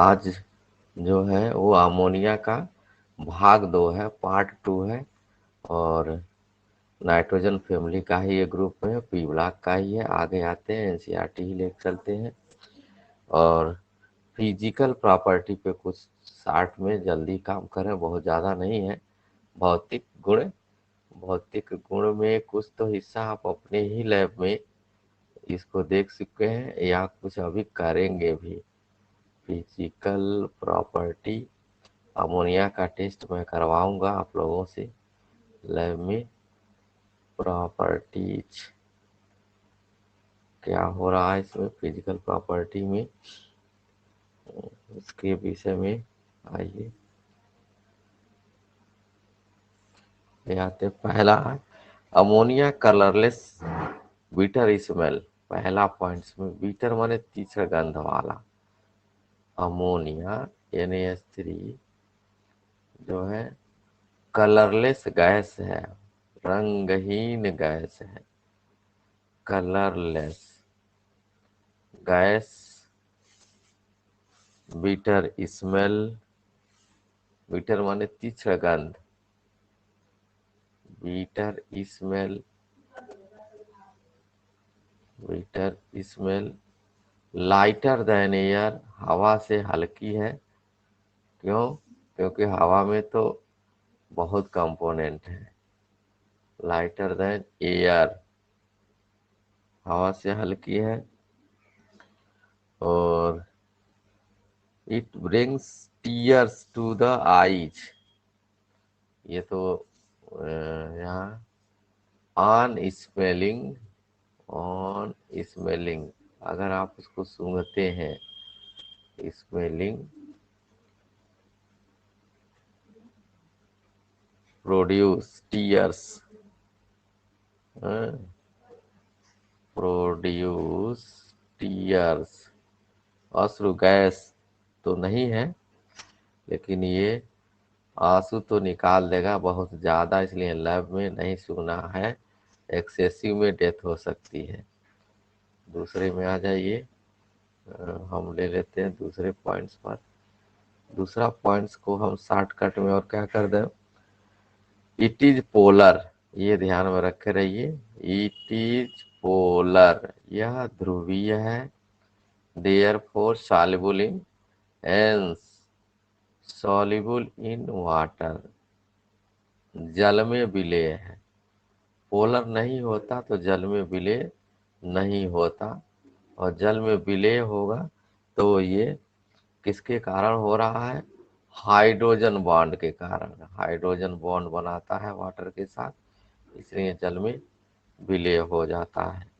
आज जो है वो अमोनिया का भाग 2 है, पार्ट 2 है। और नाइट्रोजन फैमिली का ही ये ग्रुप है, पी ब्लॉक का ही है। आगे आते हैं, एनसीईआरटी ही लेकर चलते हैं। और फिजिकल प्रॉपर्टी पे कुछ शार्ट में जल्दी काम करें, बहुत ज़्यादा नहीं है। भौतिक गुण, भौतिक गुण में कुछ तो हिस्सा आप अपने ही लैब में इसको देख चुके हैं या कुछ अभी करेंगे भी। फिजिकल प्रॉपर्टी, अमोनिया का टेस्ट मैं करवाऊंगा आप लोगों से लैब में। प्रॉपर्टीज क्या हो रहा है इसमें, फिजिकल प्रॉपर्टी में, उसके विषय में आइए ले आते हैं। पहला है अमोनिया कलरलेस बीटर स्मेल। पहला पॉइंट में बीटर माने तीसरा गंध वाला। अमोनिया NaH3 जो है कलरलेस गैस है, रंगहीन गैस है। Colourless gas, bitter smell, bitter माने तीक्ष्ण गंध, bitter smell, bitter smell. Lighter than air, हवा से हल्की है। क्यों? क्योंकि हवा में तो बहुत कंपोनेंट है। लाइटर देन एयर, हवा से हल्की है। और it brings tears to the eyes. ये तो यहाँ ऑन स्मेलिंग, ऑन स्मेलिंग, अगर आप उसको सूंघते हैं, smelling produce tears, produce tears. अश्रु गैस तो नहीं है, लेकिन ये आंसू तो निकाल देगा बहुत ज्यादा, इसलिए लैब में नहीं सूंघना है। एक्सेसिव में डेथ हो सकती है। दूसरे में आ जाइए। हम ले लेते हैं दूसरे पॉइंट्स पर। दूसरा पॉइंट्स को हम शॉर्टकट में और क्या कर दें, इट इज पोलर, ये ध्यान में रखे रहिए। इट इज पोलर, यह ध्रुवीय है। Therefore soluble in and soluble in water, जल में विलेय है। पोलर नहीं होता तो जल में विलेय नहीं होता, और जल में विलेय होगा तो ये किसके कारण हो रहा है? हाइड्रोजन बॉन्ड के कारण। हाइड्रोजन बॉन्ड बनाता है वाटर के साथ, इसलिए जल में विलय हो जाता है।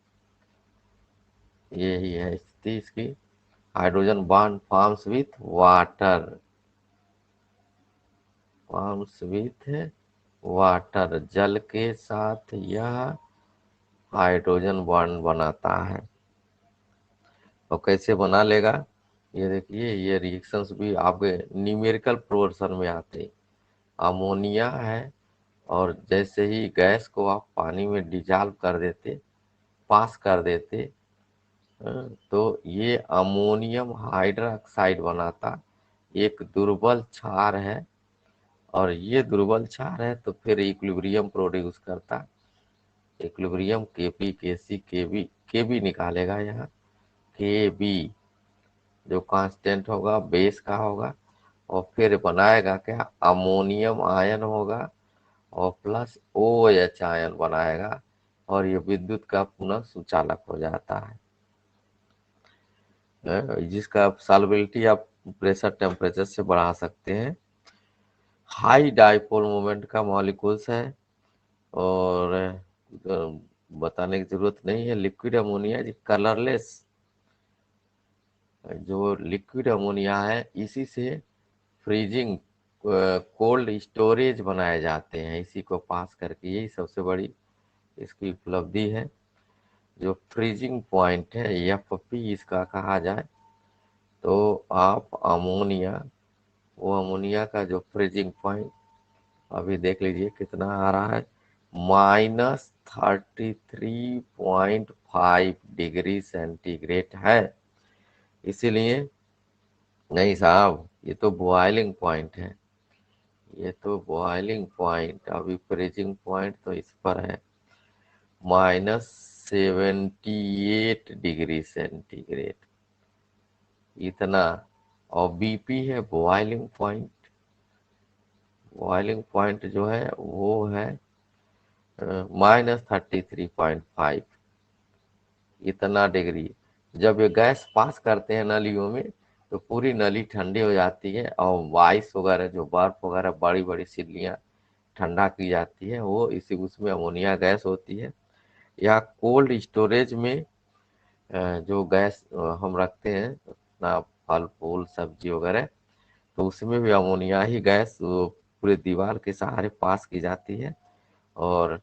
यही है स्थिति इसकी। Hydrogen bond forms with water, forms with water, जल के साथ यह हाइड्रोजन बॉन्ड बनाता है। और कैसे बना लेगा, ये देखिए, ये रिएक्शंस भी आपके न्यूमेरिकल प्रोपोर्शन में आते। अमोनिया है, और जैसे ही गैस को आप पानी में डिजॉल्व कर देते, पास कर देते, तो ये अमोनियम हाइड्रोक्साइड बनाता। एक दुर्बल क्षार है, और ये दुर्बल क्षार है तो फिर इक्विलिब्रियम प्रोड्यूस करता। Equilibrium Kp Kc Kb, Kb निकालेगा यहाँ, Kb जो कांस्टेंट होगा बेस का होगा, और फिर बनाएगा क्या, अमोनियम आयन होगा, और प्लस OH आयन बनाएगा, और ये विद्युत का पुनः सुचालक हो जाता है। जिसका सॉल्युबिलिटी आप प्रेशर टेम्परेचर से बढ़ा सकते हैं। हाई डाइपोल मोमेंट का मॉलिक्यूल्स है, और बताने की जरूरत नहीं है। लिक्विड अमोनिया कलरलेस, जो लिक्विड अमोनिया है इसी से फ्रीजिंग कोल्ड स्टोरेज बनाए जाते हैं, इसी को पास करके। यही सबसे बड़ी इसकी उपलब्धि है। जो फ्रीजिंग पॉइंट है FP इसका कहा जाए, तो आप अमोनिया, वो अमोनिया का जो फ्रीजिंग पॉइंट अभी देख लीजिए कितना आ रहा है, -33.5 डिग्री सेंटीग्रेड है। इसीलिए नहीं साहब, ये तो बॉइलिंग पॉइंट है। ये तो बॉइलिंग पॉइंट, अभी फ्रीजिंग पॉइंट तो इस पर है -78 डिग्री सेंटीग्रेड, इतना। और बीपी है बॉइलिंग पॉइंट। बॉइलिंग पॉइंट जो है वो है -33.5, इतना डिग्री। जब ये गैस पास करते हैं नलियों में तो पूरी नली ठंडी हो जाती है, और आइस वगैरह जो बर्फ वगैरह बड़ी बड़ी सिल्लियाँ ठंडा की जाती है, वो इसी उसमें अमोनिया गैस होती है। या कोल्ड स्टोरेज में जो गैस हम रखते हैं अपना फल फूल सब्जी वगैरह, तो उसमें भी अमोनिया ही गैस पूरे दीवार के सहारे पास की जाती है, और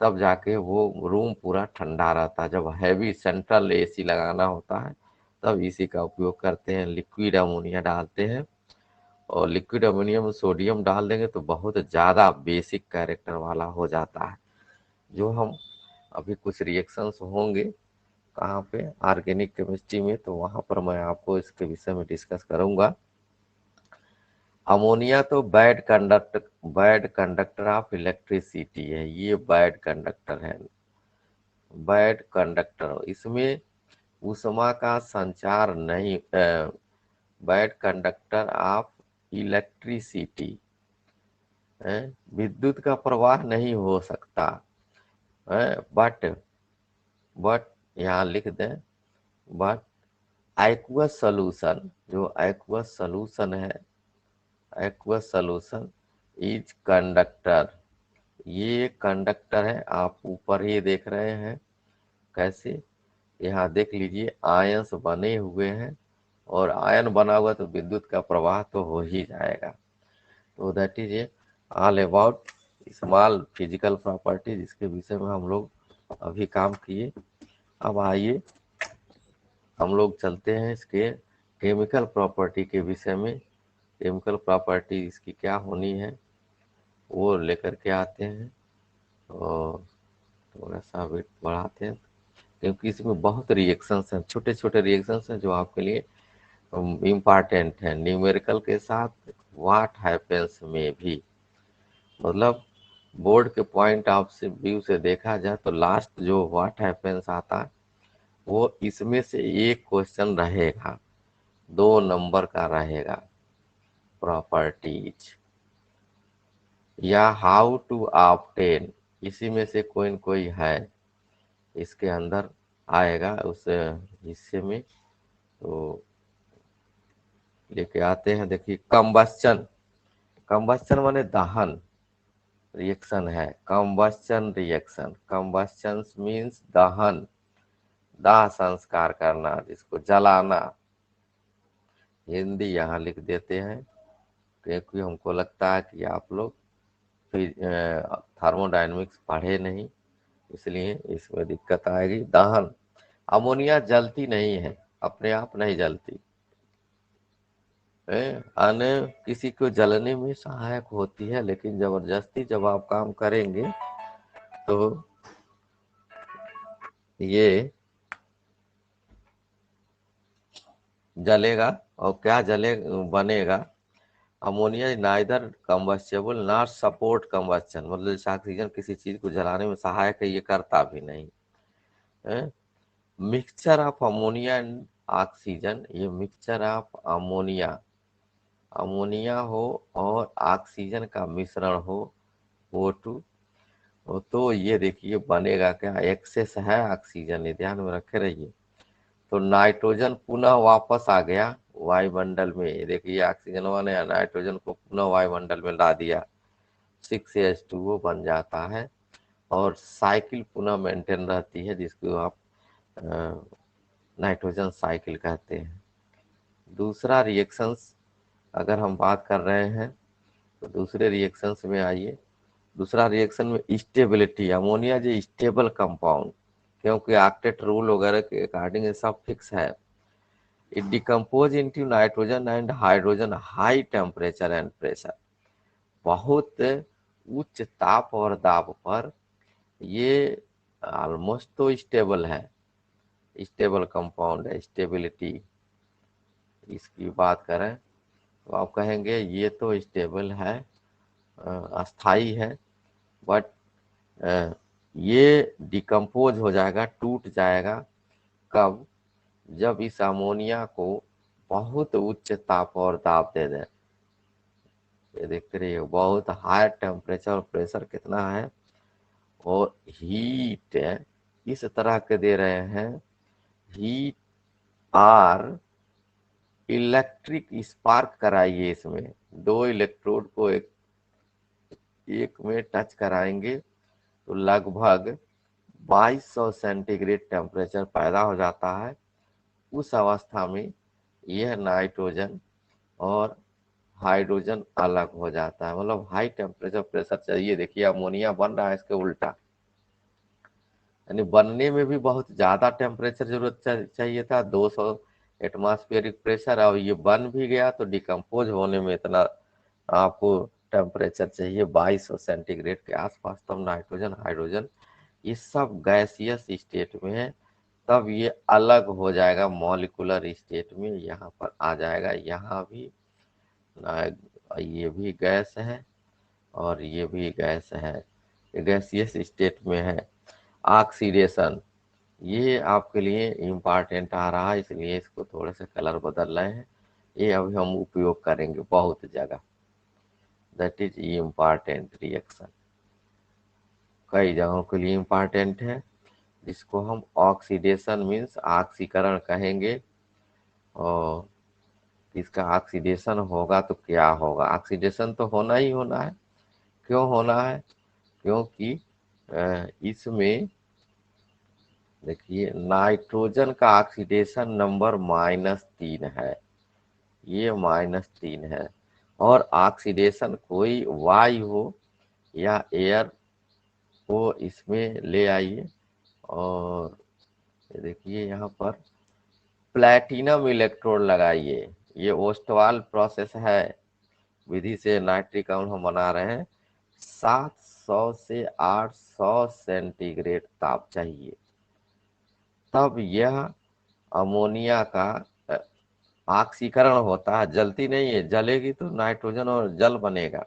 तब जाके वो रूम पूरा ठंडा रहता है। जब हैवी सेंट्रल एसी लगाना होता है तब इसी का उपयोग करते हैं, लिक्विड अमोनिया डालते हैं। और लिक्विड अमोनिया में सोडियम डाल देंगे तो बहुत ज़्यादा बेसिक कैरेक्टर वाला हो जाता है। जो हम अभी कुछ रिएक्शंस होंगे कहाँ पे, ऑर्गेनिक केमिस्ट्री में, तो वहाँ पर मैं आपको इसके विषय में डिस्कस करूँगा। अमोनिया तो बैड कंडक्टर ऑफ इलेक्ट्रिसिटी है, ये बैड कंडक्टर है। बैड कंडक्टर, इसमें ऊष्मा का संचार नहीं, बैड कंडक्टर ऑफ इलेक्ट्रिसिटी, विद्युत का प्रवाह नहीं हो सकता है। बट यहाँ लिख दें, बट एक्वस सॉल्यूशन, जो एक्वस सॉल्यूशन है, एक्वस सॉल्यूशन इज कंडक्टर, ये कंडक्टर है। आप ऊपर ही देख रहे हैं कैसे, यहाँ देख लीजिए आयंस बने हुए हैं, और आयन बना हुआ तो विद्युत का प्रवाह तो हो ही जाएगा। तो that is a all about small physical property, जिसके विषय में हम लोग अभी काम किए। अब आइए हम लोग चलते हैं इसके केमिकल प्रॉपर्टी के विषय में। केमिकल प्रॉपर्टी इसकी क्या होनी है वो लेकर के आते हैं, और थोड़ा सा वेट बढ़ाते हैं, क्योंकि इसमें बहुत रिएक्शंस हैं, छोटे छोटे रिएक्शंस हैं जो आपके लिए इम्पॉर्टेंट है। न्यूमेरिकल के साथ व्हाट हैपेंस में भी, मतलब बोर्ड के पॉइंट ऑफ से व्यू से देखा जाए तो लास्ट जो व्हाट हैपेंस आता है वो इसमें से एक क्वेश्चन रहेगा, 2 नंबर का रहेगा, प्रॉपर्टीज या हाउ टू ऑब्टेन, इसी में से कोई न कोई है इसके अंदर आएगा उस हिस्से में। तो लेके आते हैं, देखिए कंबस्चन। कंबस्चन माने दहन, रिएक्शन है कंबस्चन रिएक्शन। कंबस्चन मीन्स दहन, दाह संस्कार करना, जिसको जलाना। हिंदी यहाँ लिख देते हैं क्योंकि हमको लगता है कि आप लोग थर्मोडायनेमिक्स पढ़े नहीं, इसलिए इसमें दिक्कत आएगी। दहन, अमोनिया जलती नहीं है, अपने आप नहीं जलती है, अन्य किसी को जलने में सहायक होती है, लेकिन जबरदस्ती जब आप काम करेंगे तो ये जलेगा। और क्या जले बनेगा, ammonia neither combustible not support combustion, मतलब जैसे ऑक्सीजन किसी चीज को जलाने में सहायक है, ये करता भी नहीं है। Mixture of ammonia and oxygen, ये मिक्सचर ऑफ अमोनिया, अमोनिया हो और ऑक्सीजन का मिश्रण हो, O2, तो ये देखिए बनेगा क्या, एक्सेस है ऑक्सीजन, ये ध्यान में रखे रहिए। तो नाइट्रोजन पुनः वापस आ गया वायुमंडल में, ये देखिए ऑक्सीजन ने नाइट्रोजन को पुनः वायुमंडल में ला दिया, 6H2O बन जाता है, और साइकिल पुनः मेंटेन रहती है, जिसको आप नाइट्रोजन साइकिल कहते हैं। दूसरा रिएक्शंस अगर हम बात कर रहे हैं तो दूसरे रिएक्शंस में आइए। दूसरा रिएक्शन में स्टेबिलिटी, अमोनिया जो स्टेबल कंपाउंड, क्योंकि ऑक्टेट रूल वगैरह के अकॉर्डिंग ये सब फिक्स है। It decompose into nitrogen and hydrogen high temperature and pressure, बहुत उच्च ताप और दाब पर ये ऑलमोस्ट तो स्टेबल है, स्टेबल कंपाउंड है, स्टेबिलिटी इसकी बात करें तो आप कहेंगे ये तो स्टेबल है, अस्थाई है, बट ये डिकम्पोज हो जाएगा, टूट जाएगा कब? जब इस अमोनिया को बहुत उच्च ताप और दाब दे दें। ये देखते रहिए, बहुत हाई टेम्परेचर और प्रेशर कितना है, और हीट इस तरह के दे रहे हैं, हीट आर इलेक्ट्रिक स्पार्क कराइए इसमें, 2 इलेक्ट्रोड को एक में टच कराएंगे तो लगभग 2200 सेंटीग्रेड टेम्परेचर पैदा हो जाता है। उस अवस्था में यह नाइट्रोजन और हाइड्रोजन अलग हो जाता है, मतलब हाई टेम्परेचर प्रेशर चाहिए। देखिए अमोनिया बन रहा है, इसके उल्टा, यानी बनने में भी बहुत ज्यादा टेम्परेचर जरूरत चाहिए था, 200 एटमॉस्फेरिक प्रेशर, और ये बन भी गया तो डिकम्पोज होने में इतना आपको टेम्परेचर चाहिए 2200 सेंटीग्रेड के आसपास, तब नाइट्रोजन हाइड्रोजन ये सब गैसियस स्टेट में है, तब ये अलग हो जाएगा मॉलिक्यूलर स्टेट में, यहाँ पर आ जाएगा। यहाँ भी ये भी गैस है और ये भी गैस है, ये गैसियस स्टेट में है। ऑक्सीडेशन, ये आपके लिए इम्पॉर्टेंट आ रहा है, इसलिए इसको थोड़े से कलर बदल रहे हैं, ये अभी हम उपयोग करेंगे बहुत जगह। दैट इज इम्पॉर्टेंट रिएक्शन, कई जगहों के लिए इम्पॉर्टेंट है, जिसको हम ऑक्सीडेशन मीन्स ऑक्सीकरण कहेंगे। और इसका ऑक्सीडेशन होगा तो क्या होगा? ऑक्सीडेशन तो होना ही होना है। क्यों होना है? क्योंकि इसमें देखिए नाइट्रोजन का ऑक्सीडेशन नंबर -3 है, ये -3 है, और ऑक्सीडेशन कोई वायु हो या एयर को इसमें ले आइए, और देखिए यहाँ पर प्लैटिनम इलेक्ट्रोड लगाइए। ये ओस्टवाल प्रोसेस है, विधि से नाइट्रिक अम्ल हम बना रहे हैं। 700 से 800 सेंटीग्रेड ताप चाहिए, तब यह अमोनिया का ऑक्सीकरण होता है। जलती नहीं है, जलेगी तो नाइट्रोजन और जल बनेगा,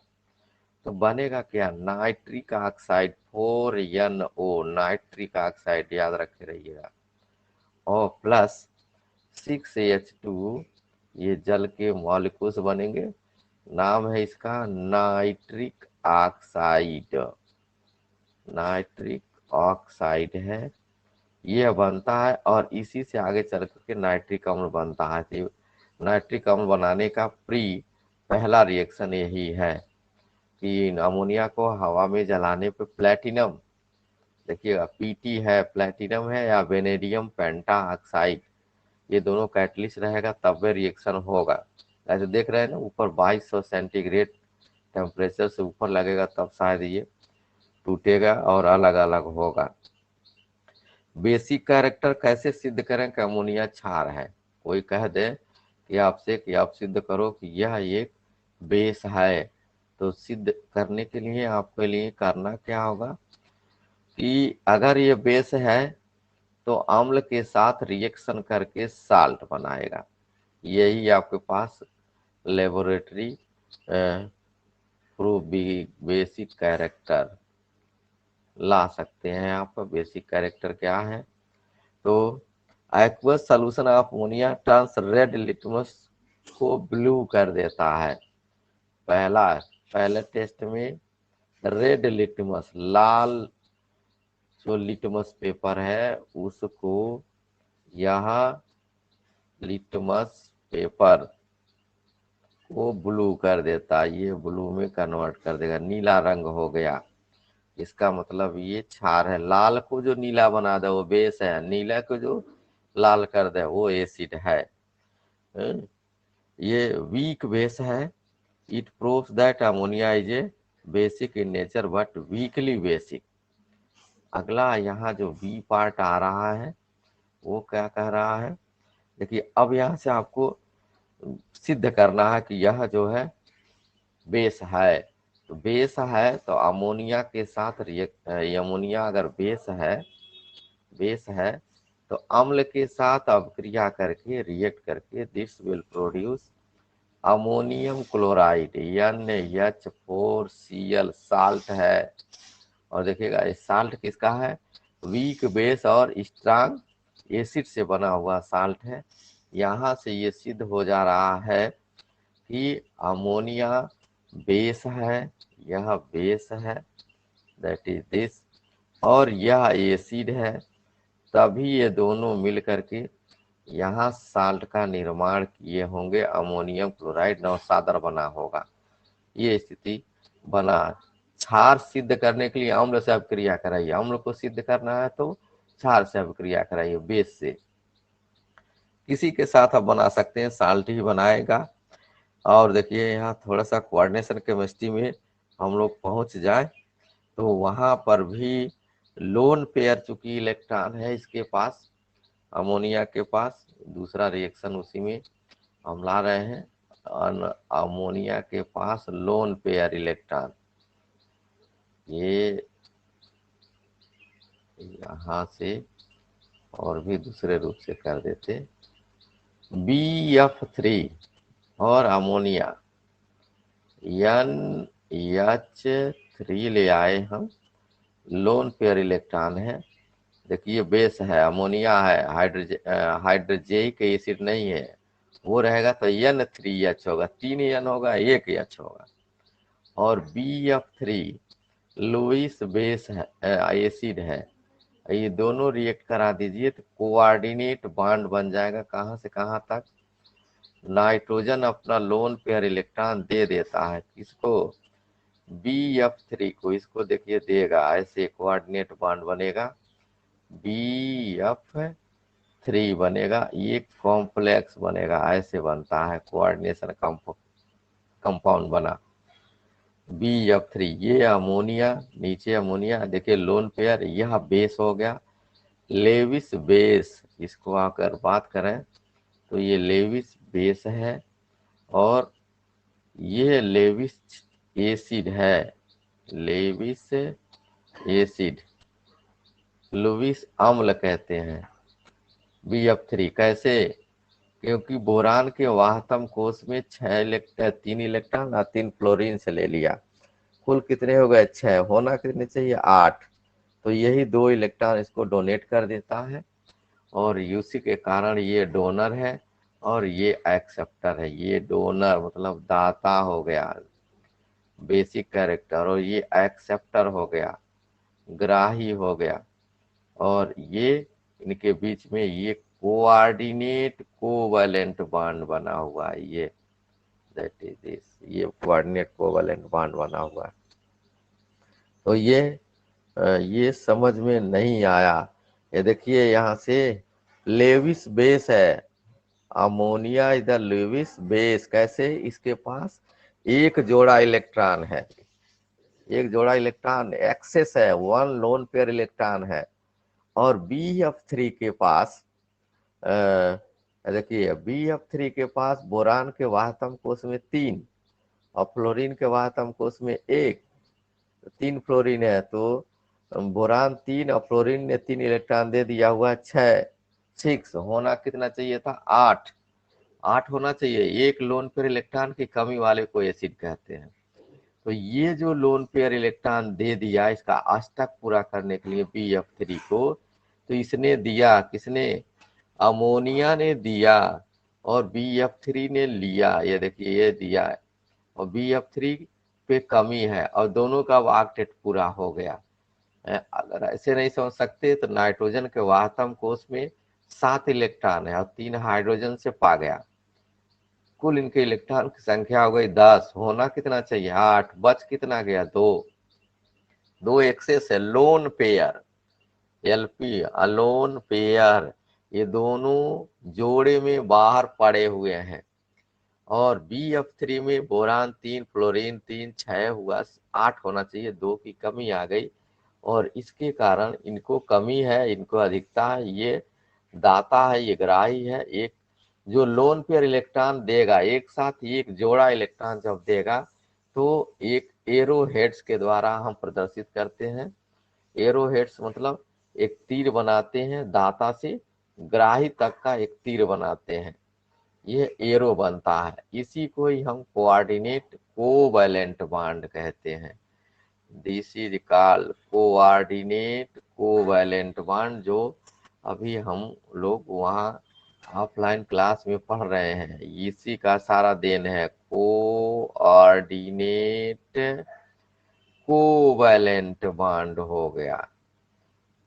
तो बनेगा क्या? Nitric oxide 4NO, nitric oxide याद रखे रहिएगा, और प्लस 6H2, ये जल के मॉलिक्यूल्स बनेंगे, नाम है इसका नाइट्रिक ऑक्साइड, नाइट्रिक ऑक्साइड है, यह बनता है, और इसी से आगे चल के नाइट्रिक अम्ल बनता है। तो नाइट्रिक अम्ल बनाने का पहला रिएक्शन यही है कि अमोनिया को हवा में जलाने पे प्लेटिनम, देखिएगा पीटी है, प्लेटिनम है, या वेनेडियम पेंटा ऑक्साइड, ये दोनों कैटलिस्ट रहेगा तब वे रिएक्शन होगा। ऐसे देख रहे हैं ना, ऊपर 2200 सेंटीग्रेड टेम्परेचर से ऊपर लगेगा तब शायद ये टूटेगा और अलग अलग होगा। बेसिक कैरेक्टर कैसे सिद्ध करें कि अमोनिया क्षार है? कोई कह दे कि आपसे कि आप सिद्ध करो कि यह एक बेस है, तो सिद्ध करने के लिए आपके लिए करना क्या होगा कि अगर ये बेस है तो अम्ल के साथ रिएक्शन करके साल्ट बनाएगा। यही आपके पास लेबोरेटरी प्रूफ बेसिक कैरेक्टर ला सकते हैं। आपका बेसिक कैरेक्टर क्या है? तो aqueous solution of ammonia turns red litmus को ब्लू कर देता है। पहले टेस्ट में रेड लिटमस, लाल जो लिटमस पेपर है उसको यह लिटमस पेपर को ब्लू कर देता है, ये ब्लू में कन्वर्ट कर देगा, नीला रंग हो गया, इसका मतलब ये क्षार है। लाल को जो नीला बना दे वो बेस है, नीला को जो लाल कर दे वो एसिड है। ये वीक बेस है। It proves that ammonia is a basic in nature but weekly basic. अगला यहाँ जो बी पार्ट आ रहा है वो क्या कह रहा है? देखिए अब यहाँ से आपको सिद्ध करना है कि यह जो है बेस है। तो बेस है तो अमोनिया के साथ अमोनिया अगर बेस है तो अम्ल के साथ अपक्रिया करके रिएक्ट करके this will produce ammonium chloride NH4Cl salt है। और देखिएगा ये साल्ट किसका है, वीक बेस और स्ट्रांग एसिड से बना हुआ साल्ट है। यहाँ से ये सिद्ध हो जा रहा है कि अमोनिया बेस है, यह बेस है, दैट इज दिस, और यह एसिड है। तभी ये दोनों मिल करके यहाँ साल्ट का निर्माण किए होंगे, अमोनियम क्लोराइड नौसादर बना होगा। ये स्थिति बना। क्षार सिद्ध करने के लिए अम्ल से अपक्रिया कराइए, अम्ल को सिद्ध करना है तो क्षार से अपक्रिया कराइए, बेस से। किसी के साथ आप बना सकते हैं, साल्ट ही बनाएगा। और देखिए यहाँ थोड़ा सा कोऑर्डिनेशन केमिस्ट्री में हम लोग पहुंच जाए तो वहां पर भी लोन पेयर, चूंकि इलेक्ट्रॉन है इसके पास, अमोनिया के पास, दूसरा रिएक्शन उसी में हम ला रहे हैं। अमोनिया के पास लोन पेयर इलेक्ट्रॉन, ये यहाँ से और भी दूसरे रूप से कर देते, BF3 और अमोनिया NH3 ले आए हम, लोन पेयर इलेक्ट्रॉन है। देखिए बेस है, अमोनिया है, हाइड्रोजेनिक एसिड नहीं है, वो रहेगा तो N3H होगा, 3 N होगा, 1 H होगा। और BF3 लुईस बेस है, एसिड है। ये दोनों रिएक्ट करा दीजिए तो कोऑर्डिनेट बॉन्ड बन जाएगा। कहाँ से कहाँ तक, नाइट्रोजन अपना लोन पेयर इलेक्ट्रॉन दे देता है किसको, BF3 को, इसको देखिए देगा, ऐसे कोऑर्डिनेट बॉन्ड बनेगा, BF3 बनेगा, ये कॉम्प्लेक्स बनेगा, ऐसे बनता है कोऑर्डिनेशन कंपाउंड बना BF3। ये अमोनिया, नीचे अमोनिया, देखिए लोन पेयर, यह बेस हो गया, लेविस बेस। इसको अगर बात करें तो ये लेविस बेस है, और ये लेविस एसिड है, लेविस एसिड, लुईस अम्ल कहते हैं BF3। कैसे, क्योंकि बोरान के वाहतम कोष में 3 इलेक्ट्रॉन और 3 फ्लोरीन से ले लिया, कुल कितने हो गए, 6, होना कितने चाहिए, 8। तो यही 2 इलेक्ट्रॉन इसको डोनेट कर देता है, और उसी के कारण ये डोनर है और ये एक्सेप्टर है। ये डोनर मतलब दाता हो गया, बेसिक कैरेक्टर, और ये एक्सेप्टर हो गया, ग्राही हो गया। और ये इनके बीच में ये कोऑर्डिनेट कोवैलेंट बॉन्ड बना हुआ है, ये दैट इज दिस, ये कोऑर्डिनेट कोवैलेंट बॉन्ड बना हुआ है। तो ये समझ में नहीं आया। ये देखिए यहाँ से लेविस बेस है, अमोनिया इधर लेविस बेस, कैसे, इसके पास एक जोड़ा इलेक्ट्रॉन है, एक जोड़ा इलेक्ट्रॉन एक्सेस है, 1 लोन पेयर इलेक्ट्रॉन है। और BF3 के पास देखिए BF3 के पास बोरान के वाहतम कोष में 3 और फ्लोरीन के वाहतम कोष में 1, 3 फ्लोरीन है, तो बोरान 3 और फ्लोरीन ने 3 इलेक्ट्रॉन दे दिया हुआ 6 होना कितना चाहिए था, 8 होना चाहिए। एक लोन पेयर इलेक्ट्रॉन की कमी वाले को एसिड कहते हैं। तो ये जो लोन पेयर इलेक्ट्रॉन दे दिया इसका अष्टक पूरा करने के लिए BF3 को, तो इसने दिया, किसने, अमोनिया ने दिया, और BF3 ने लिया। ये देखिए ये दिया है, और BF3 पे कमी है, और दोनों का ऑक्टेट पूरा हो गया। अगर ऐसे नहीं समझ सकते तो नाइट्रोजन के वाहतम कोष में 7 इलेक्ट्रॉन है और 3 हाइड्रोजन से पा गया, कुल इनके इलेक्ट्रॉन की संख्या हो गई 10, होना कितना चाहिए, 8, बच कितना गया, 2 एक्सेस है, lone pair LP, alone pair, ये दोनों जोड़े में बाहर पड़े हुए हैं। और BF3 में बोरान 3 फ्लोरीन 3 6 हुआ, 8 होना चाहिए, 2 की कमी आ गई, और इसके कारण इनको कमी है, इनको अधिकता है, ये दाता है, ये ग्राही है। एक जो लोन पेयर इलेक्ट्रॉन देगा, एक साथ एक जोड़ा इलेक्ट्रॉन जब देगा तो एक एरो हेड्स के द्वारा हम प्रदर्शित करते हैं। एरो हेड्स मतलब एक तीर बनाते हैं दाता से, ग्राही तक का एक तीर बनाते हैं, ये एरो बनता है। इसी को ही हम कोऑर्डिनेट कोवैलेंट बॉन्ड कहते हैं। This is called coordinate covalent bond, जो अभी हम लोग वहाँ ऑफलाइन क्लास में पढ़ रहे हैं, इसी का सारा देन है। कोऑर्डिनेट कोवैलेंट बॉन्ड हो गया।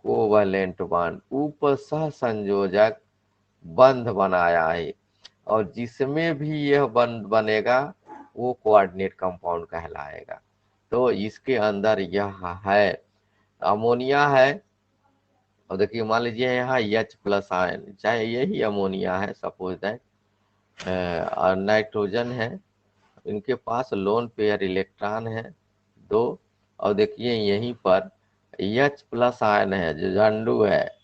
कोवैलेंट बॉन्ड ऊपर सह संयोजक बंध बनाया है, और जिसमें भी यह बंध बनेगा वो कोऑर्डिनेट कंपाउंड कहलाएगा। तो इसके अंदर यह है अमोनिया है, और देखिए मान लीजिए यहाँ H+ आयन, चाहे यही अमोनिया है सपोज दैट, और नाइट्रोजन है, इनके पास लोन पेयर इलेक्ट्रॉन है 2, और देखिए यहीं पर H+ आयन है जो झंडू है,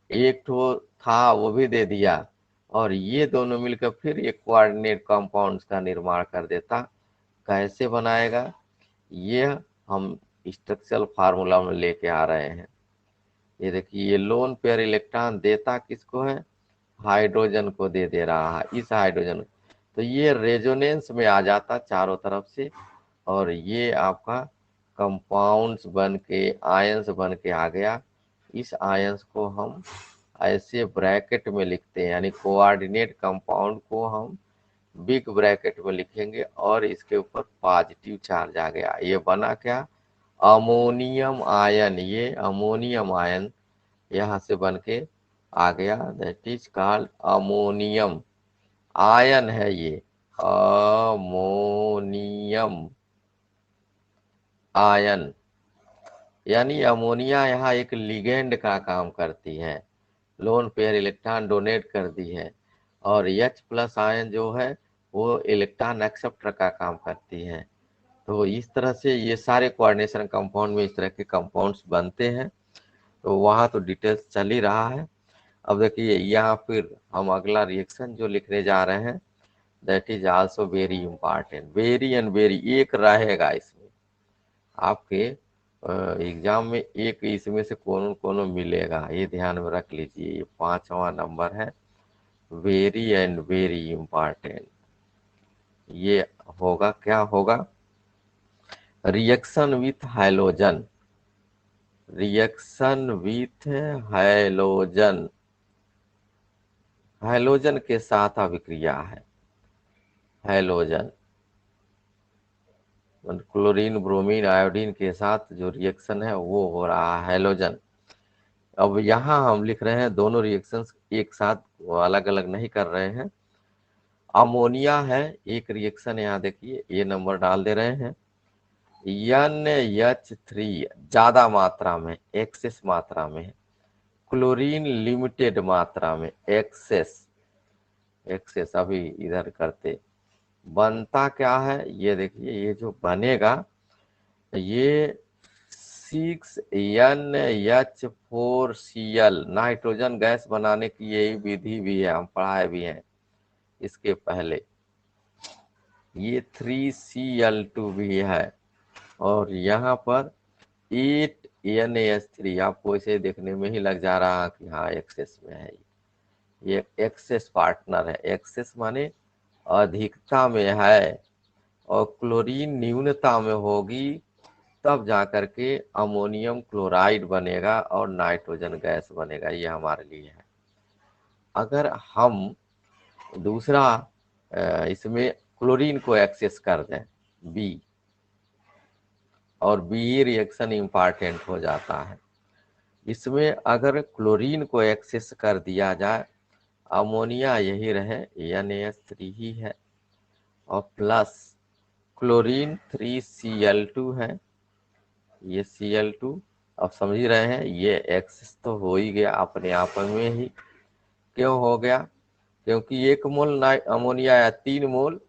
एक ठो था वो भी दे दिया, और ये दोनों मिलकर फिर एक कोऑर्डिनेट कंपाउंड्स का निर्माण कर देता। कैसे बनाएगा ये हम स्ट्रक्चरल फार्मूला में लेके आ रहे हैं। ये देखिए ये लोन पेयर इलेक्ट्रॉन देता किसको है, हाइड्रोजन को दे रहा है, इस हाइड्रोजन। तो ये रेजोनेंस में आ जाता चारों तरफ से, और ये आपका कंपाउंड्स बन के आयंस बन के आ गया। इस आयंस को हम ऐसे ब्रैकेट में लिखते हैं, यानी कोऑर्डिनेट कंपाउंड को हम बिग ब्रैकेट में लिखेंगे, और इसके ऊपर पॉजिटिव चार्ज आ गया। ये बना क्या, अमोनियम आयन। ये अमोनियम आयन यहाँ से बन के आ गया, that is called ammonium ion है ये, अमोनियम आयन। यानी अमोनिया यहाँ एक लिगेंड का काम करती है, लोन पेयर इलेक्ट्रॉन डोनेट कर दी है, और H+ आयन जो है वो इलेक्ट्रॉन एक्सेप्टर का काम करती है। तो इस तरह से ये सारे कोऑर्डिनेशन कंपाउंड में इस तरह के कंपाउंड्स बनते हैं। तो वहाँ तो डिटेल्स चल ही रहा है। अब देखिए यहाँ फिर हम अगला रिएक्शन जो लिखने जा रहे हैं, that is also very important, very and very, एक रहेगा इसमें आपके एग्जाम में, एक इसमें से कोनो कोनो मिलेगा, ये ध्यान में रख लीजिए। ये 5वां नंबर है, वेरी एंड वेरी इंपॉर्टेंट। ये होगा, क्या होगा, reaction with halogen, reaction with halogen, halogen के साथ अभिक्रिया है। हाइलोजन क्लोरीन ब्रोमीन आयोडीन के साथ जो रिएक्शन है वो हो रहा है हाइलोजन। अब यहाँ हम लिख रहे हैं दोनों रिएक्शंस एक साथ, अलग अलग नहीं कर रहे हैं। अमोनिया है, एक रिएक्शन यहाँ देखिए, ये नंबर डाल दे रहे हैं, NH3 ज्यादा मात्रा में, एक्सेस मात्रा में, क्लोरीन लिमिटेड मात्रा में, एक्सेस, एक्सेस अभी इधर करते, बनता क्या है ये देखिए, ये जो बनेगा ये 6NH4Cl, नाइट्रोजन गैस बनाने की यही विधि भी है, हम पढ़ाए भी हैं इसके पहले। ये 3Cl2 भी है, और यहाँ पर 8NH3, आपको इसे देखने में ही लग जा रहा कि हाँ एक्सेस में है। ये एक्सेस पार्टनर है, एक्सेस माने अधिकता में है, और क्लोरीन न्यूनता में होगी, तब जाकर के अमोनियम क्लोराइड बनेगा और नाइट्रोजन गैस बनेगा। ये हमारे लिए है। अगर हम दूसरा इसमें क्लोरीन को एक्सेस कर दें, बी, और बी रिएक्शन इंपॉर्टेंट हो जाता है। इसमें अगर क्लोरीन को एक्सेस कर दिया जाए, अमोनिया यही रहे, NH3 ही है, और प्लस क्लोरीन 3Cl2 है, ये Cl2, अब समझ रहे हैं, ये एक्सेस तो हो ही गया अपने आप में ही। क्यों हो गया, क्योंकि 1 मोल अमोनिया या 3 मोल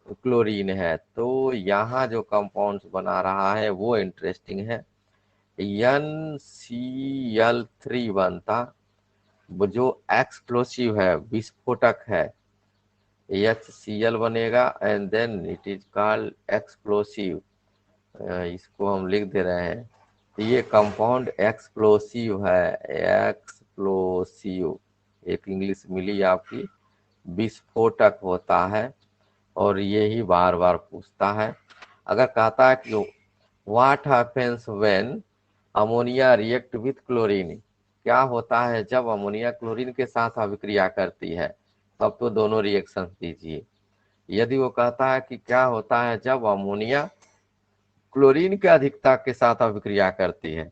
क्लोरीन है, तो यहाँ जो कंपाउंड्स बना रहा है वो इंटरेस्टिंग है। NCl3 बनता, जो एक्सप्लोसिव है, विस्फोटक है, HCl बनेगा, and then it is called explosive. इसको हम लिख दे रहे हैं, तो ये कंपाउंड एक्सप्लोसिव है, एक्सप्लोसिव, एक इंग्लिश मिली आपकी, विस्फोटक होता है, और ये ही बार बार पूछता है। अगर कहता है कि what happens when ammonia react with chlorine, क्या होता है जब अमोनिया क्लोरीन के साथ अभिक्रिया करती है, तब तो दोनों रिएक्शन दीजिए। यदि वो कहता है कि क्या होता है जब अमोनिया क्लोरीन के अधिकता के साथ अभिक्रिया करती है,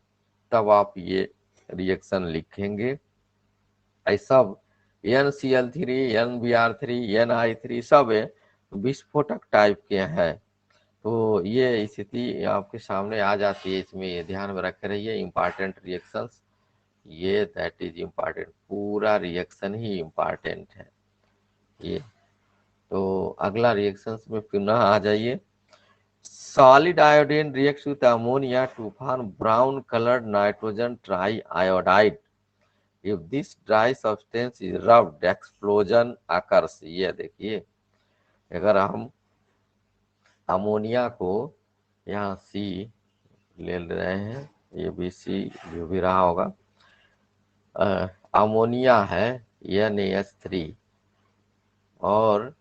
तब आप ये रिएक्शन लिखेंगे। ऐसा NCl3, NBr3, NI3 सब विस्फोटक टाइप के हैं। तो ये स्थिति आपके सामने आ जाती है, इसमें ये ध्यान में रखे रहिए। इंपॉर्टेंट रिएक्शंस, ये दैट इज इम्पॉर्टेंट, पूरा रिएक्शन ही इम्पॉर्टेंट है ये। तो अगला रिएक्शंस में पुनः आ जाइए। Solid iodine reacts with ammonia to form brown coloured nitrogen triiodide. If this dry substance is rubbed explosion occurs. ये देखिए, अगर हम अमोनिया को यहाँ C ले रहे हैं, ये भी C जो भी रहा होगा, अमोनिया है NaH3, और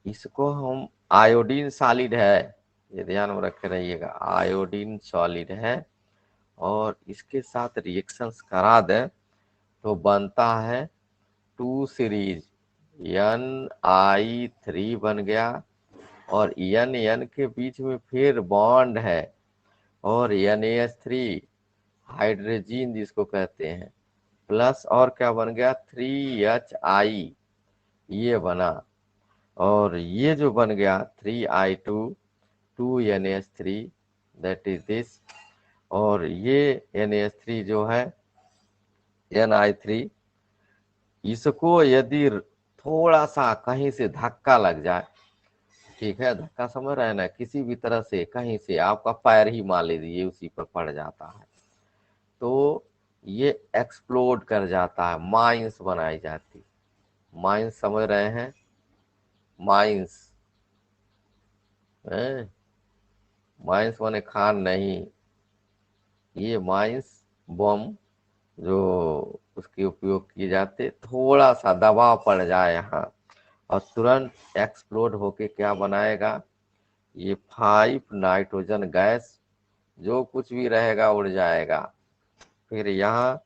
इसको हम आयोडीन सॉलिड है, ये ध्यान में रखे रहिएगा, आयोडीन सॉलिड है, और इसके साथ रिएक्शंस करा दें तो बनता है 2 सीरीज, NI3 बन गया, और N के बीच में फिर बॉन्ड है, और NaH3 हाइड्रोजन जिसको कहते हैं, प्लस और क्या बन गया 3HI, ये बना, और ये जो बन गया 3I2 2NaH3, that is this, और ये NaH3 जो है Ni3, इसको यदि थोड़ा सा कहीं से धक्का लग जाए, ठीक है, धक्का समझ रहे हैं ना, किसी भी तरह से कहीं से आपका पैर ही मान लीजिए उसी पर पड़ जाता है, तो ये एक्सप्लोड कर जाता है, माइंस बनाई जाती। माइंस समझ रहे हैं, माइंस, माइंस माने खान नहीं, ये माइंस बम जो उसके उपयोग किए जाते, थोड़ा सा दबाव पड़ जाए यहाँ और तुरंत एक्सप्लोड होके क्या बनाएगा, ये 5 नाइट्रोजन गैस, जो कुछ भी रहेगा उड़ जाएगा। फिर यहाँ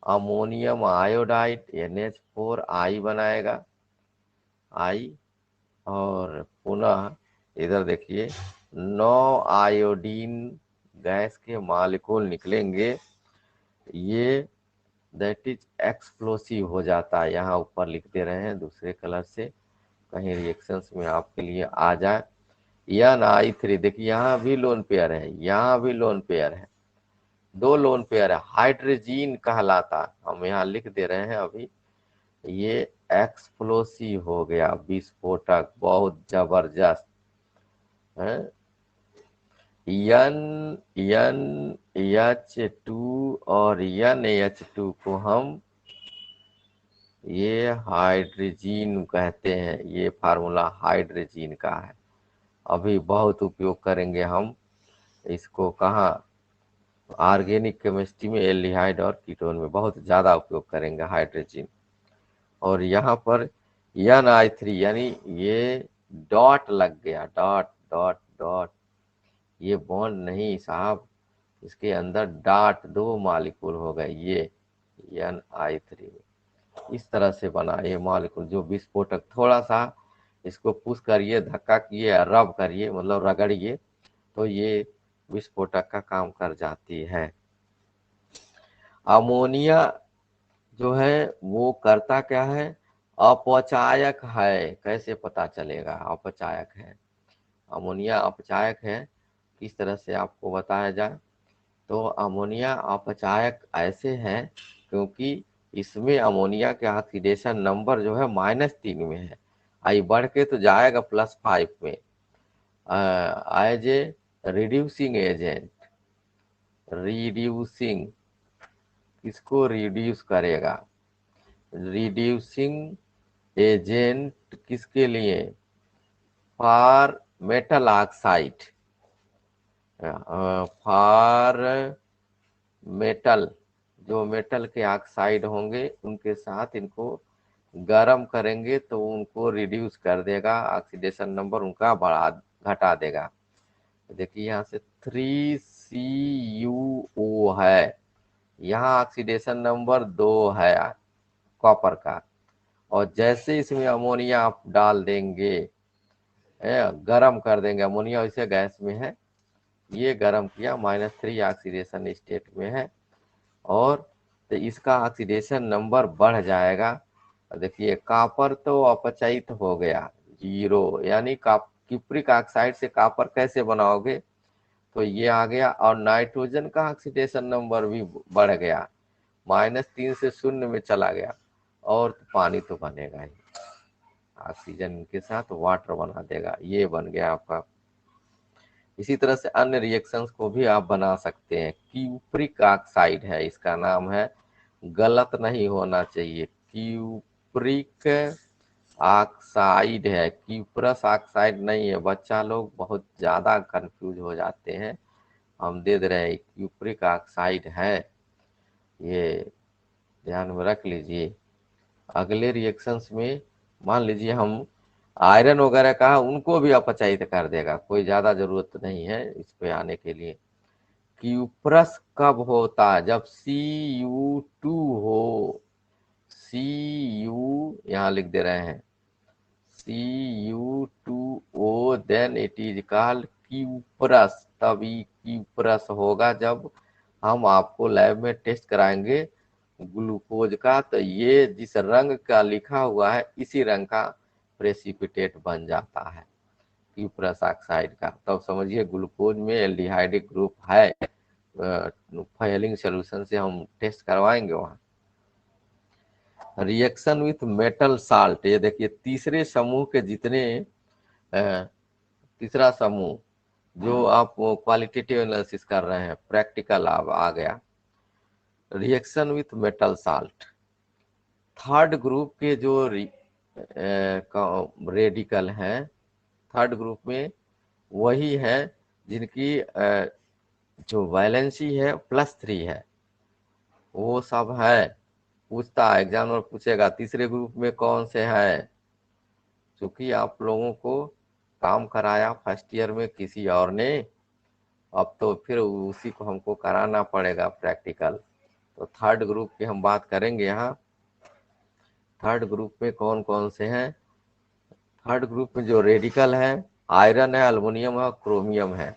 अमोनियम आयोडाइड NH4I बनाएगा, I, और पुनः इधर देखिए 9 आयोडीन गैस के मॉलिक्यूल निकलेंगे, ये दैट इज एक्सप्लोसिव हो जाता है। यहाँ ऊपर लिख दे रहे हैं दूसरे कलर से, कहीं रिएक्शंस में आपके लिए आ जाए। NI3 देखिए, यहाँ भी लोन पेयर है, यहाँ भी लोन पेयर है, 2 लोन पेयर है, हाइड्रोजीन कहलाता, हम यहाँ लिख दे रहे हैं अभी। ये एक्सप्लोसिव हो गया, विस्फोटक, बहुत जबरदस्त है। NH2 और NH2 को हम ये हाइड्रोजीन कहते हैं, ये फार्मूला हाइड्रोजीन का है। अभी बहुत उपयोग करेंगे हम इसको, कहाँ, ऑर्गेनिक केमिस्ट्री में एल्डिहाइड और कीटोन में बहुत ज्यादा उपयोग करेंगे हाइड्रोजीन। और यहाँ पर NI3, यानी ये डॉट लग गया, डॉट डॉट डॉट, ये बॉन्ड नहीं साहब, इसके अंदर डॉट 2 मॉलिक्यूल हो गए, ये NI3 इस तरह से बना ये मॉलिक्यूल, जो विस्फोटक, थोड़ा सा इसको पुश करिए, धक्का किए, रब करिए, मतलब रगड़िए, तो ये विस्फोटक का काम कर जाती है। अमोनिया जो है वो करता क्या है, अपचायक है। कैसे पता चलेगा अपचायक है, अमोनिया अपचायक है, किस तरह से आपको बताया जाए। तो अमोनिया अपचायक ऐसे है क्योंकि इसमें अमोनिया के ऑक्सीडेशन नंबर जो है -3 में है, आई बढ़ के तो जाएगा +5 में, as a reducing agent. Reducing, किसको रिड्यूस करेगा, रिड्यूसिंग एजेंट किसके लिए, for metal oxide, for metal, जो मेटल के ऑक्साइड होंगे उनके साथ इनको गरम करेंगे तो उनको रिड्यूस कर देगा, ऑक्सीडेशन नंबर उनका बढ़ा घटा देगा। देखिए यहाँ से 3CuO है, यहाँ ऑक्सीडेशन नंबर 2 है कॉपर का। और जैसे इसमें अमोनिया आप डाल देंगे, गरम कर देंगे, अमोनिया वैसे गैस में है, ये गरम किया, -3 ऑक्सीडेशन स्टेट में है, और तो इसका ऑक्सीडेशन नंबर बढ़ जाएगा। देखिए कॉपर तो अपचयित हो गया 0, यानी क्यूप्रिक ऑक्साइड से कॉपर कैसे बनाओगे, तो ये आ गया। और नाइट्रोजन का ऑक्सीडेशन नंबर भी बढ़ गया, -3 से 0 में चला गया, और तो पानी तो बनेगा ही, ऑक्सीजन के साथ वाटर बना देगा, ये बन गया आपका। इसी तरह से अन्य रिएक्शंस को भी आप बना सकते हैं। क्यूप्रिक ऑक्साइड है, इसका नाम है, गलत नहीं होना चाहिए, क्यूप्रिक ऑक्साइड है, क्यूप्रस ऑक्साइड नहीं है। बच्चा लोग बहुत ज्यादा कंफ्यूज हो जाते हैं, हम दे रहे हैं, क्यूप्रिक ऑक्साइड है, ये ध्यान में रख लीजिए। अगले रिएक्शंस में मान लीजिए हम आयरन वगैरह का, उनको भी अपचयित कर देगा, कोई ज्यादा जरूरत नहीं है इस पे आने के लिए। क्यूप्रस कब होता है, जब Cu2 हो, Cu यहाँ लिख दे रहे हैं, Cu2O, then it is called cuprous. तभी क्यूप्रस होगा जब हम आपको लैब में टेस्ट कराएंगे ग्लूकोज का, तो ये जिस रंग का लिखा हुआ है इसी रंग का प्रेसिपिटेट बन जाता है क्यूप्रस ऑक्साइड का। तब समझिए ग्लूकोज में एल्डिहाइडिक ग्रुप है। फाइलिंग सोल्यूशन से हम टेस्ट करवाएंगे वहाँ। रिएक्शन विथ मेटल साल्ट, ये देखिए तीसरे समूह के जितने तीसरा समूह जो आप क्वालिटेटिव एनालिसिस कर रहे हैं, प्रैक्टिकल आ गया। Reaction with metal salt, third group के जो रेडिकल हैं, थर्ड ग्रुप में वही है जिनकी जो वैलेंसी है +3 है, वो सब है। पूछता है एग्जामिनर, पूछेगा तीसरे ग्रुप में कौन से है, क्योंकि आप लोगों को काम कराया फर्स्ट ईयर में किसी और ने, अब तो फिर उसी को हमको कराना पड़ेगा प्रैक्टिकल। तो थर्ड ग्रुप की हम बात करेंगे यहाँ। थर्ड ग्रुप में कौन कौन से हैं, थर्ड ग्रुप में जो रेडिकल है, आयरन है, अल्युमिनियम है, क्रोमियम है,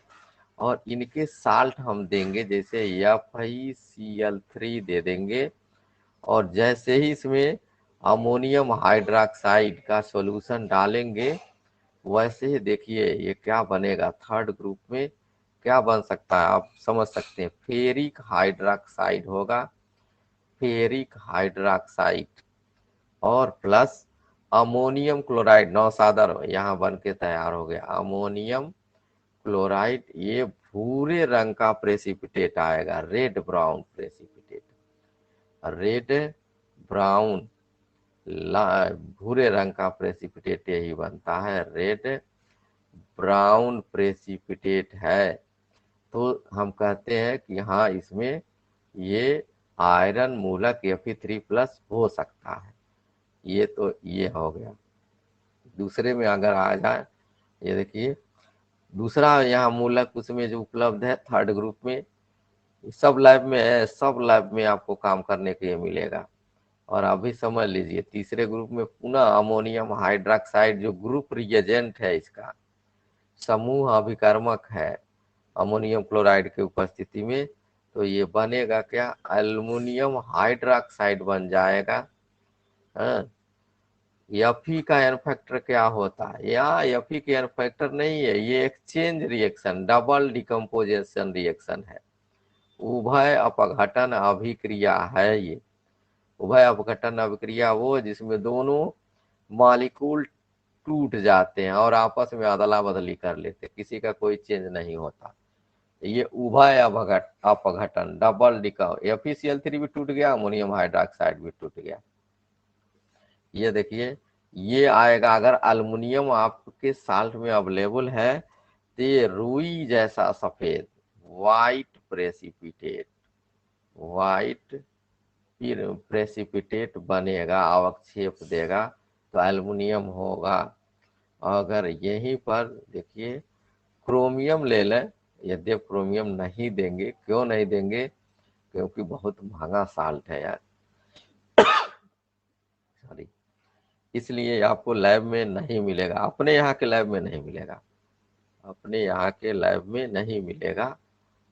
और इनके साल्ट हम देंगे, जैसे FeCl3 दे देंगे। और जैसे ही इसमें अमोनियम हाइड्रोक्साइड का सॉल्यूशन डालेंगे, वैसे ही देखिए ये क्या बनेगा, थर्ड ग्रुप में क्या बन सकता है आप समझ सकते हैं, फेरिक हाइड्रोक्साइड होगा, फेरिक हाइड्रोक्साइड, और प्लस अमोनियम क्लोराइड, नौसादर यहाँ बन के तैयार हो गया अमोनियम क्लोराइड। ये भूरे रंग का प्रेसिपिटेट आएगा, red brown precipitate, red brown भूरे रंग का प्रेसिपिटेट यही बनता है, रेड ब्राउन प्रेसिपिटेट है। तो हम कहते हैं कि हाँ इसमें ये आयरन मूलक Fe3+ हो सकता है। ये तो ये हो गया। दूसरे में अगर आ जाए, ये देखिए दूसरा यहाँ मूलक उसमें जो उपलब्ध है थर्ड ग्रुप में, सब लैब में है, सब लैब में आपको काम करने के लिए मिलेगा। और अभी समझ लीजिए तीसरे ग्रुप में पुनः अमोनियम हाइड्रोक्साइड जो ग्रुप रिएजेंट है, इसका समूह अभिकर्मक है अमोनियम क्लोराइड की उपस्थिति में, तो ये बनेगा क्या, एल्युमिनियम हाइड्रोक्साइड बन जाएगा। हाँ, Fe का एन फैक्टर क्या होता है, यहाँ Fe के एन फैक्टर नहीं है, ये exchange reaction, double decomposition reaction है, उभय अपघटन अभिक्रिया है। ये उभय अपघटन अभिक्रिया वो जिसमें दोनों मॉलिक्यूल टूट जाते हैं और आपस में अदला बदली कर लेते हैं, किसी का कोई चेंज नहीं होता। ये उभय अपघटन, डबल डिका, FeCl3 भी टूट गया, अमोनियम हाइड्रोक्साइड भी टूट गया। ये देखिए ये आएगा, अगर अल्युमिनियम आपके साल्ट में अवेलेबल है तो ये रुई जैसा सफेद, वाइट प्रेसिपिटेट, वाइट फिर प्रेसिपिटेट बनेगा, अवक्षेप देगा तो एल्युमिनियम होगा। अगर यहीं पर देखिए क्रोमियम ले लें, यद्यपि क्रोमियम नहीं देंगे, क्यों नहीं देंगे, क्योंकि बहुत महंगा साल्ट है यार, सॉरी, इसलिए आपको लैब में नहीं मिलेगा, अपने यहाँ के लैब में नहीं मिलेगा, अपने यहाँ के लैब में नहीं मिलेगा।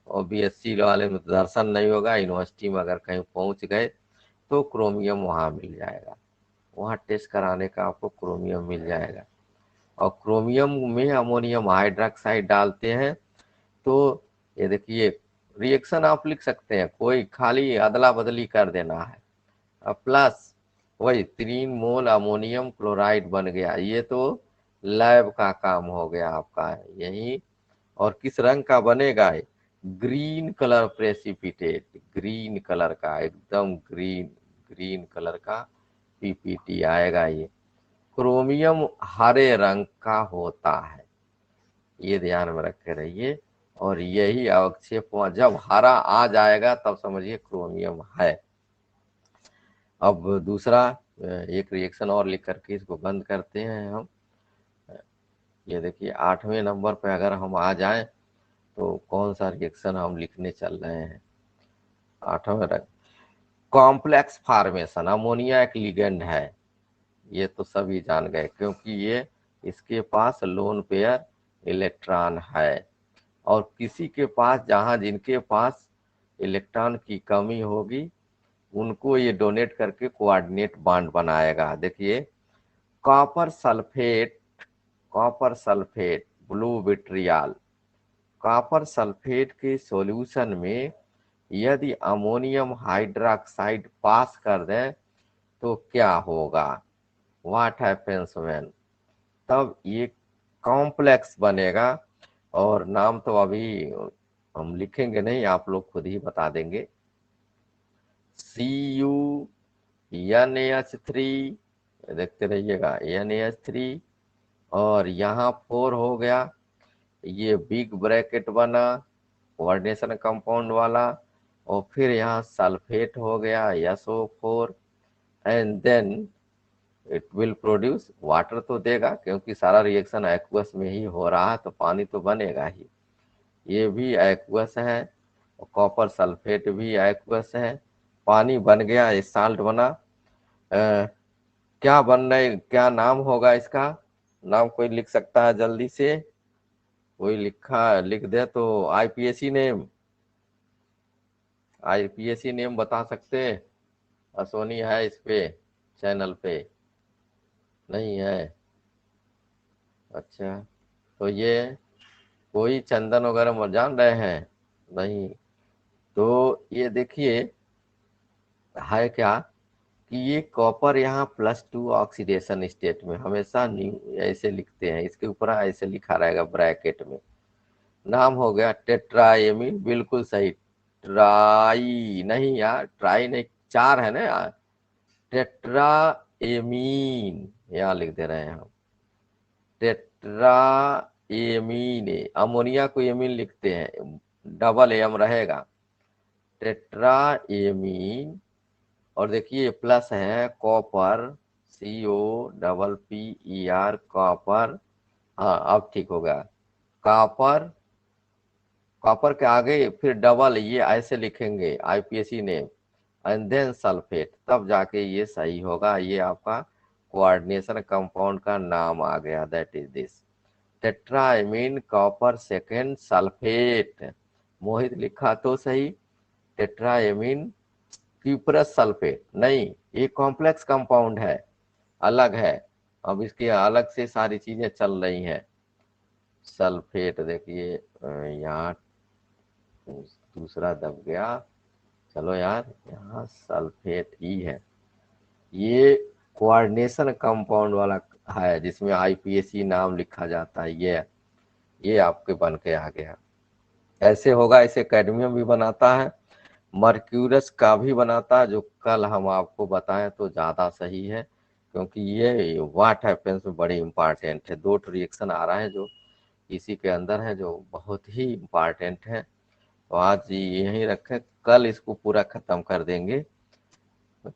और बीएससी वाले में दर्शन नहीं होगा, यूनिवर्सिटी में अगर कहीं पहुंच गए तो क्रोमियम वहाँ मिल जाएगा, वहाँ टेस्ट कराने का आपको क्रोमियम मिल जाएगा। और क्रोमियम में अमोनियम हाइड्रोक्साइड डालते हैं तो ये देखिए रिएक्शन आप लिख सकते हैं, कोई खाली अदला बदली कर देना है। प्लस वही 3 मोल अमोनियम क्लोराइड बन गया, ये तो लैब का काम हो गया आपका यही। और किस रंग का बनेगा, green colour precipitate, green colour का, एकदम ग्रीन, ग्रीन कलर का पीपीटी आएगा। ये क्रोमियम हरे रंग का होता है, ये ध्यान में रखे रहिए। और यही अवक्षेप जब हरा आ जाएगा तब समझिए क्रोमियम है। अब दूसरा एक रिएक्शन और लिख करके इसको बंद करते हैं हम। ये देखिए 8वें नंबर पे अगर हम आ जाएं तो कौन सा रिएक्शन हम लिखने चल रहे हैं। 8वें रंग कॉम्प्लेक्स फॉर्मेशन, अमोनिया एक लिगेंड है, ये तो सभी जान गए क्योंकि ये इसके पास लोन पेयर इलेक्ट्रॉन है। और किसी के पास, जहां जिनके पास इलेक्ट्रॉन की कमी होगी उनको ये डोनेट करके कोऑर्डिनेट बॉन्ड बनाएगा। देखिए copper sulphate, copper sulphate, blue vitriol, copper sulphate के सॉल्यूशन में यदि अमोनियम हाइड्रोक्साइड पास कर दें तो क्या होगा, व्हाट हैपेंस व्हेन, तब ये कॉम्प्लेक्स बनेगा। और नाम तो अभी हम लिखेंगे नहीं, आप लोग खुद ही बता देंगे। CuNH3, देखते रहिएगा NH3, और यहाँ 4 हो गया, ये बिग ब्रैकेट बना कोऑर्डिनेशन कंपाउंड वाला, और फिर यहाँ सल्फेट हो गया SO4, and then it will produce water, तो देगा क्योंकि सारा रिएक्शन एक्वस में ही हो रहा है तो पानी तो बनेगा ही। ये भी एक्वस है, कॉपर सल्फेट भी एक्वस है, पानी बन गया, ये साल्ट बना। क्या बन रहे, क्या नाम होगा इसका, नाम कोई लिख सकता है जल्दी से, कोई लिख दे तो। आईपीएसी नेम, आईपीएसी नेम बता सकते, असोनी है इस पे चैनल पे, नहीं है, अच्छा। तो ये कोई चंदन वगैरह जान रहे हैं, नहीं, तो ये देखिए है क्या कि ये कॉपर यहाँ +2 ऑक्सीडेशन स्टेट में, हमेशा न्यू ऐसे लिखते हैं, इसके ऊपर ऐसे लिखा रहेगा ब्रैकेट में। नाम हो गया टेट्राएमीन, बिल्कुल सही, ट्राई नहीं यार, ट्राई नहीं, 4 है ना यार, टेट्राएमीन यहाँ लिख दे रहे हैं हम, टेट्राएमीन, अमोनिया को एमीन लिखते हैं, डबल एम रहेगा, टेट्राएमीन। और देखिए प्लस है कॉपर, COPPER, कॉपर, हाँ अब ठीक होगा, कॉपर, कॉपर के आगे फिर डबल, ये ऐसे लिखेंगे आईपीएसी ने, एंड देन सल्फेट, तब जाके ये सही होगा। ये आपका कोऑर्डिनेशन कंपाउंड का नाम आ गया, that is this tetraammine copper second sulphate. Mohit लिखा तो सही, टेट्राएमीन क्यूप्रस सल्फेट नहीं, ये कॉम्प्लेक्स कंपाउंड है, अलग है, अब इसके अलग से सारी चीजें चल रही हैं। सल्फेट देखिए यहाँ दूसरा दब गया, चलो यार यहाँ सल्फेट ही है, ये कोऑर्डिनेशन कंपाउंड वाला है जिसमें आईपीएसी नाम लिखा जाता है, ये आपके बन के आ गया। ऐसे होगा, इसे कैडमियम भी बनाता है, मर्क्यूरस का भी बनाता है, जो कल हम आपको बताएं तो ज्यादा सही है क्योंकि ये व्हाट हैपेंस में बड़ी इंपॉर्टेंट है। 2 रिएक्शन आ रहा है जो इसी के अंदर है, जो बहुत ही इंपॉर्टेंट है। तो आज यहीं रखें, कल इसको पूरा खत्म कर देंगे।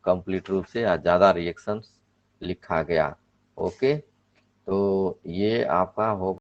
कंप्लीट रूप से या ज़्यादा रिएक्शंस लिखा गया। ओके, तो ये आपका हो